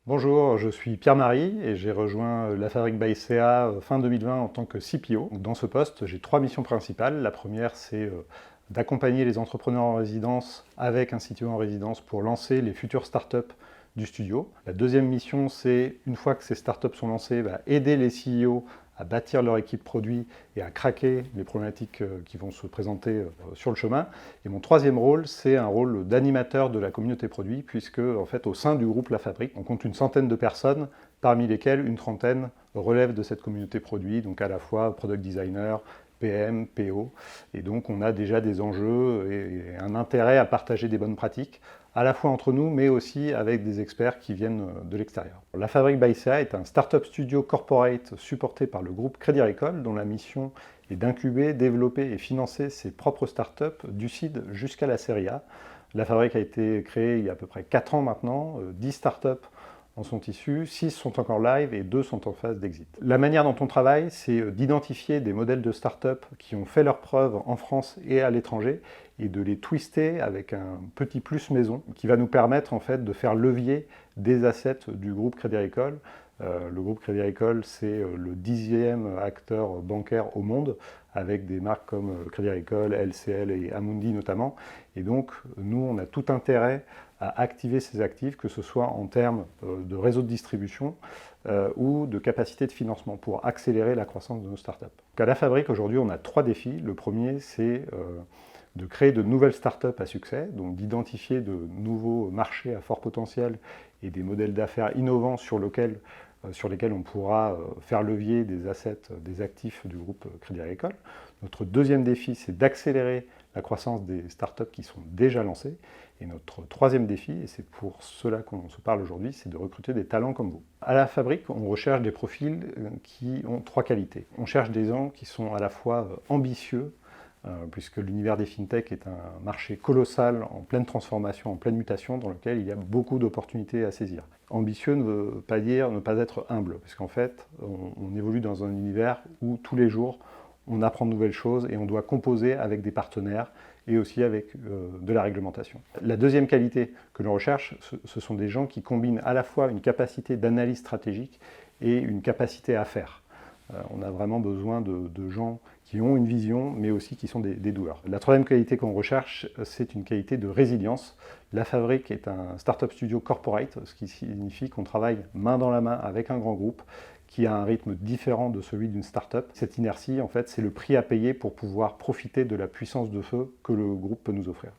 Bonjour, je suis Pierre-Marie et j'ai rejoint La Fabrique by CA fin 2020 en tant que CPO. Dans ce poste, j'ai trois missions principales. La première, c'est d'accompagner les entrepreneurs en résidence avec un CTO en résidence pour lancer les futures startups du studio. La deuxième mission, c'est, une fois que ces startups sont lancées, aider les CEO à bâtir leur équipe produit et à craquer les problématiques qui vont se présenter sur le chemin. Et mon troisième rôle, c'est un rôle d'animateur de la communauté produit, puisque en fait, au sein du groupe La Fabrique, on compte une centaine de personnes, parmi lesquelles une trentaine relèvent de cette communauté produit, donc à la fois product designer, PM, PO, et donc on a déjà des enjeux et un intérêt à partager des bonnes pratiques, à la fois entre nous, mais aussi avec des experts qui viennent de l'extérieur. La Fabrique by CA est un startup studio corporate supporté par le groupe Crédit Agricole, dont la mission est d'incuber, développer et financer ses propres startups du seed jusqu'à la série A. La Fabrique a été créée il y a à peu près 4 ans maintenant, 10 startups en sont issus, 6 sont encore live et 2 sont en phase d'exit. La manière dont on travaille, c'est d'identifier des modèles de start-up qui ont fait leurs preuves en France et à l'étranger et de les twister avec un petit plus maison qui va nous permettre en fait de faire levier des assets du groupe Crédit Agricole. Le groupe Crédit Agricole, c'est le 10e acteur bancaire au monde, avec des marques comme Crédit Agricole, LCL et Amundi notamment. Et donc, nous, on a tout intérêt à activer ces actifs, que ce soit en termes de réseau de distribution ou de capacité de financement pour accélérer la croissance de nos startups. Donc à La Fabrique, aujourd'hui, on a 3 défis. Le premier, c'est de créer de nouvelles startups à succès, donc d'identifier de nouveaux marchés à fort potentiel et des modèles d'affaires innovants sur lesquels on pourra faire levier des assets, des actifs du groupe Crédit Agricole. Notre deuxième défi, c'est d'accélérer la croissance des startups qui sont déjà lancées. Et notre troisième défi, et c'est pour cela qu'on se parle aujourd'hui, c'est de recruter des talents comme vous. À La Fabrique, on recherche des profils qui ont 3 qualités. On cherche des gens qui sont à la fois ambitieux, puisque l'univers des fintech est un marché colossal, en pleine transformation, en pleine mutation, dans lequel il y a beaucoup d'opportunités à saisir. Ambitieux ne veut pas dire ne pas être humble, parce qu'en fait, on évolue dans un univers où tous les jours, on apprend de nouvelles choses et on doit composer avec des partenaires et aussi avec de la réglementation. La deuxième qualité que l'on recherche, ce sont des gens qui combinent à la fois une capacité d'analyse stratégique et une capacité à faire. On a vraiment besoin de gens qui ont une vision, mais aussi qui sont des doueurs. La troisième qualité qu'on recherche, c'est une qualité de résilience. La Fabrique est un startup studio corporate, ce qui signifie qu'on travaille main dans la main avec un grand groupe qui a un rythme différent de celui d'une startup. Cette inertie, en fait, c'est le prix à payer pour pouvoir profiter de la puissance de feu que le groupe peut nous offrir.